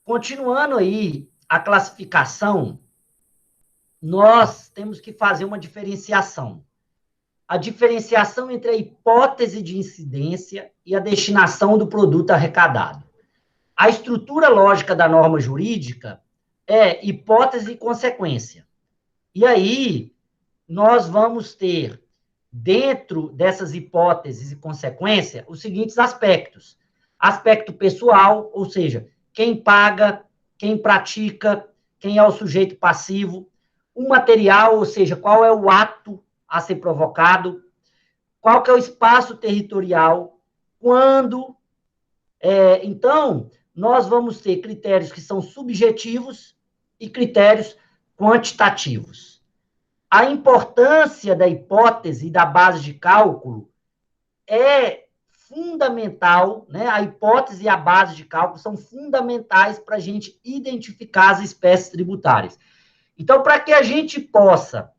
Continuando aí a classificação, nós temos que fazer uma diferenciação. A diferenciação entre a hipótese de incidência e a destinação do produto arrecadado. A estrutura lógica da norma jurídica é hipótese e consequência. E aí, nós vamos ter, dentro dessas hipóteses e consequência, os seguintes aspectos. Aspecto pessoal, ou seja, quem paga, quem pratica, quem é o sujeito passivo. O material, ou seja, qual é o ato a ser provocado, qual que é o espaço territorial, quando. Então, nós vamos ter critérios que são subjetivos e critérios quantitativos. A importância da hipótese e da base de cálculo é fundamental, né? A hipótese e a base de cálculo são fundamentais para a gente identificar as espécies tributárias. Então, para que a gente possa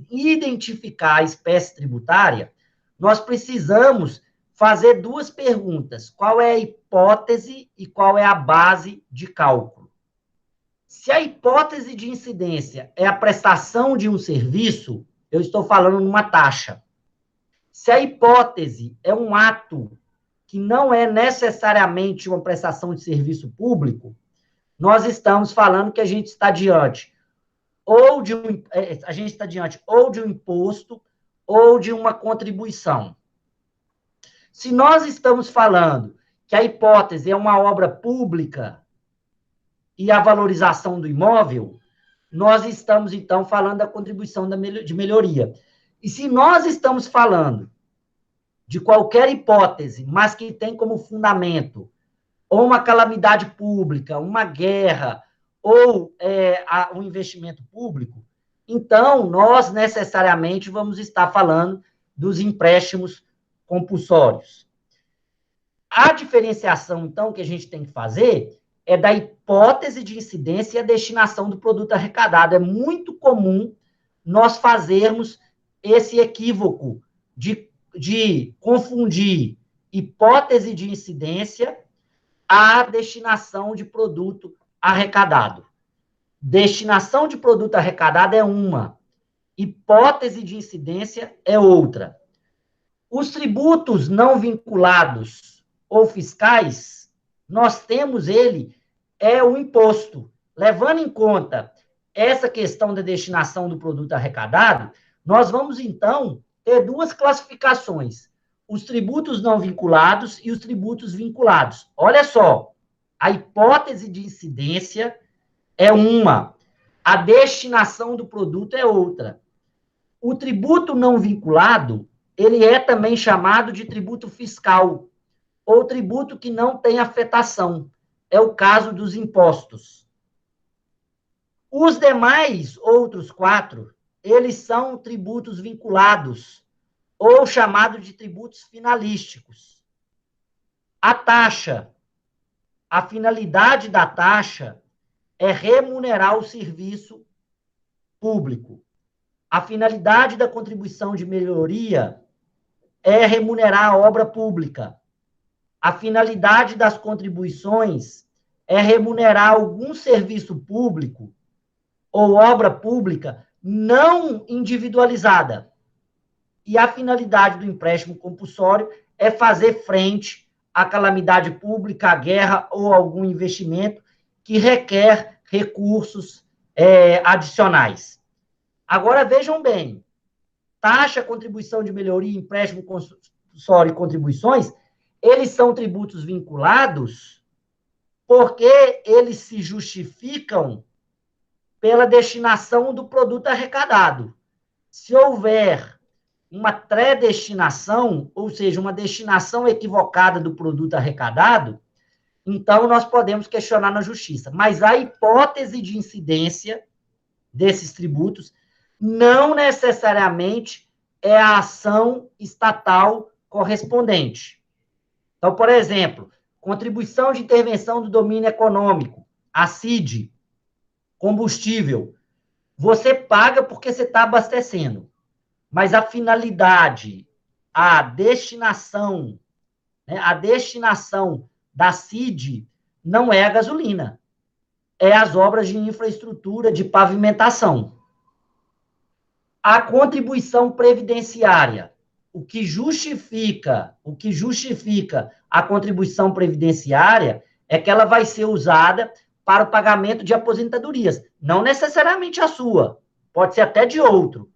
identificar a espécie tributária, nós precisamos fazer duas perguntas. Qual é a hipótese e qual é a base de cálculo? Se a hipótese de incidência é a prestação de um serviço, eu estou falando numa taxa. Se a hipótese é um ato que não é necessariamente uma prestação de serviço público, nós estamos falando que a gente está diante ou de um imposto ou de uma contribuição. Se nós estamos falando que a hipótese é uma obra pública e a valorização do imóvel, nós estamos, então, falando da contribuição de melhoria. E se nós estamos falando de qualquer hipótese, mas que tem como fundamento ou uma calamidade pública, uma guerra, ou um investimento público, então nós necessariamente vamos estar falando dos empréstimos compulsórios. A diferenciação, então, que a gente tem que fazer é da hipótese de incidência e a destinação do produto arrecadado. É muito comum nós fazermos esse equívoco de confundir hipótese de incidência à destinação de produto arrecadado. Destinação de produto arrecadado é uma, hipótese de incidência é outra. Os tributos não vinculados ou fiscais, nós temos o imposto. Levando em conta essa questão da destinação do produto arrecadado, nós vamos, então, ter duas classificações: os tributos não vinculados e os tributos vinculados. Olha só, a hipótese de incidência é uma, a destinação do produto é outra. O tributo não vinculado, ele é também chamado de tributo fiscal, ou tributo que não tem afetação. É o caso dos impostos. Os demais outros 4, eles são tributos vinculados, ou chamado de tributos finalísticos. A taxa, a finalidade da taxa é remunerar o serviço público. A finalidade da contribuição de melhoria é remunerar a obra pública. A finalidade das contribuições é remunerar algum serviço público ou obra pública não individualizada. E a finalidade do empréstimo compulsório é fazer frente à calamidade pública, à guerra ou algum investimento que requer recursos adicionais. Agora, vejam bem, taxa, contribuição de melhoria, empréstimo compulsório e contribuições, eles são tributos vinculados porque eles se justificam pela destinação do produto arrecadado. Se houver uma predestinação, ou seja, uma destinação equivocada do produto arrecadado, então nós podemos questionar na justiça. Mas a hipótese de incidência desses tributos não necessariamente é a ação estatal correspondente. Então, por exemplo, contribuição de intervenção do domínio econômico, a CID, combustível, você paga porque você está abastecendo. Mas a finalidade, a destinação da CID não é a gasolina, é as obras de infraestrutura de pavimentação. A contribuição previdenciária, o que justifica a contribuição previdenciária é que ela vai ser usada para o pagamento de aposentadorias, não necessariamente a sua, pode ser até de outro.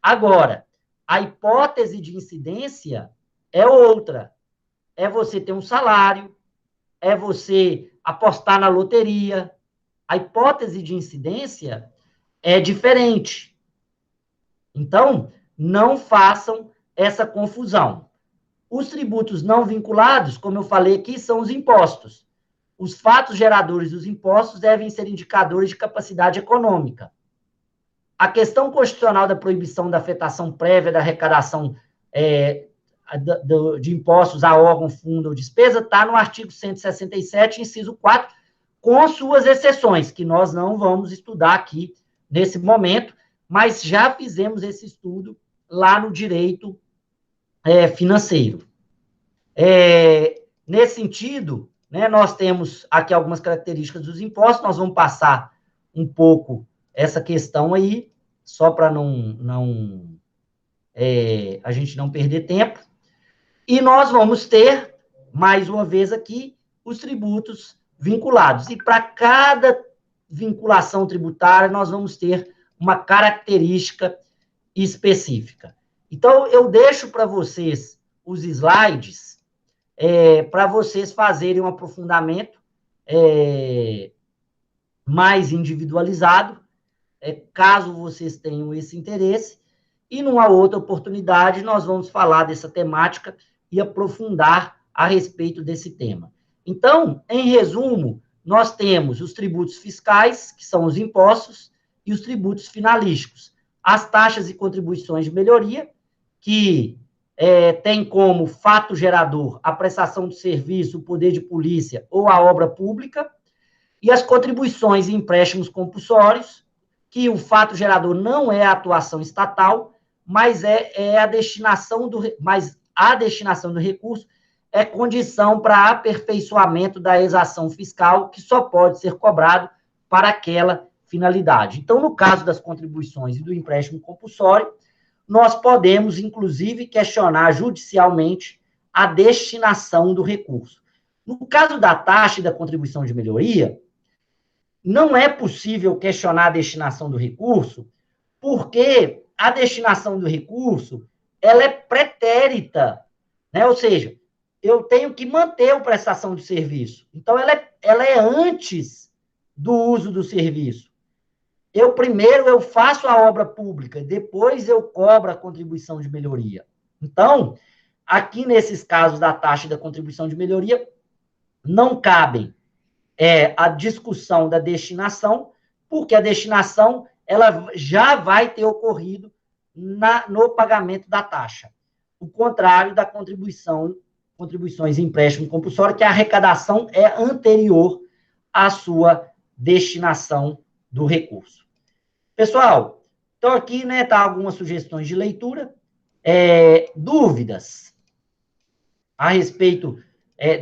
Agora, a hipótese de incidência é outra. É você ter um salário, é você apostar na loteria. A hipótese de incidência é diferente. Então, não façam essa confusão. Os tributos não vinculados, como eu falei aqui, são os impostos. Os fatos geradores dos impostos devem ser indicadores de capacidade econômica. A questão constitucional da proibição da afetação prévia da arrecadação de impostos a órgão, fundo ou despesa está no artigo 167, inciso 4, com suas exceções, que nós não vamos estudar aqui nesse momento, mas já fizemos esse estudo lá no direito financeiro. Nesse sentido, né, nós temos aqui algumas características dos impostos, nós vamos passar um pouco essa questão aí, só para a gente não perder tempo. E nós vamos ter, mais uma vez aqui, os tributos vinculados. E para cada vinculação tributária, nós vamos ter uma característica específica. Então, eu deixo para vocês os slides para vocês fazerem um aprofundamento mais individualizado, caso vocês tenham esse interesse, e numa outra oportunidade nós vamos falar dessa temática e aprofundar a respeito desse tema. Então, em resumo, nós temos os tributos fiscais, que são os impostos, e os tributos finalísticos, as taxas e contribuições de melhoria, que tem como fato gerador a prestação de serviço, o poder de polícia ou a obra pública, e as contribuições e empréstimos compulsórios, que o fato gerador não é a atuação estatal, mas a destinação do recurso é condição para aperfeiçoamento da exação fiscal, que só pode ser cobrado para aquela finalidade. Então, no caso das contribuições e do empréstimo compulsório, nós podemos, inclusive, questionar judicialmente a destinação do recurso. No caso da taxa e da contribuição de melhoria, não é possível questionar a destinação do recurso, porque a destinação do recurso ela é pretérita, né? Ou seja, eu tenho que manter a prestação de serviço. Então, ela é antes do uso do serviço. Primeiro eu faço a obra pública, depois eu cobro a contribuição de melhoria. Então, aqui nesses casos da taxa e da contribuição de melhoria, não cabem a discussão da destinação, porque a destinação ela já vai ter ocorrido no pagamento da taxa. O contrário da contribuições e empréstimo compulsório, que a arrecadação é anterior à sua destinação do recurso. Pessoal, então aqui, né, tá algumas sugestões de leitura, dúvidas a respeito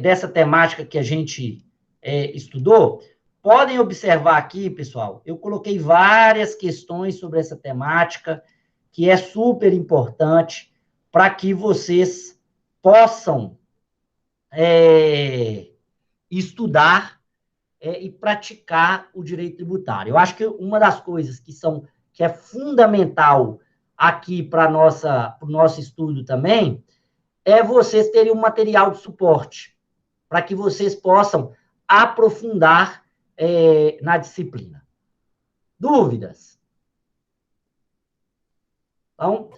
dessa temática que a gente estudou, podem observar aqui, pessoal, eu coloquei várias questões sobre essa temática, que é super importante para que vocês possam estudar e praticar o direito tributário. Eu acho que uma das coisas que é fundamental aqui para o nosso estudo também é vocês terem um material de suporte, para que vocês possam aprofundar na disciplina. Dúvidas? Então,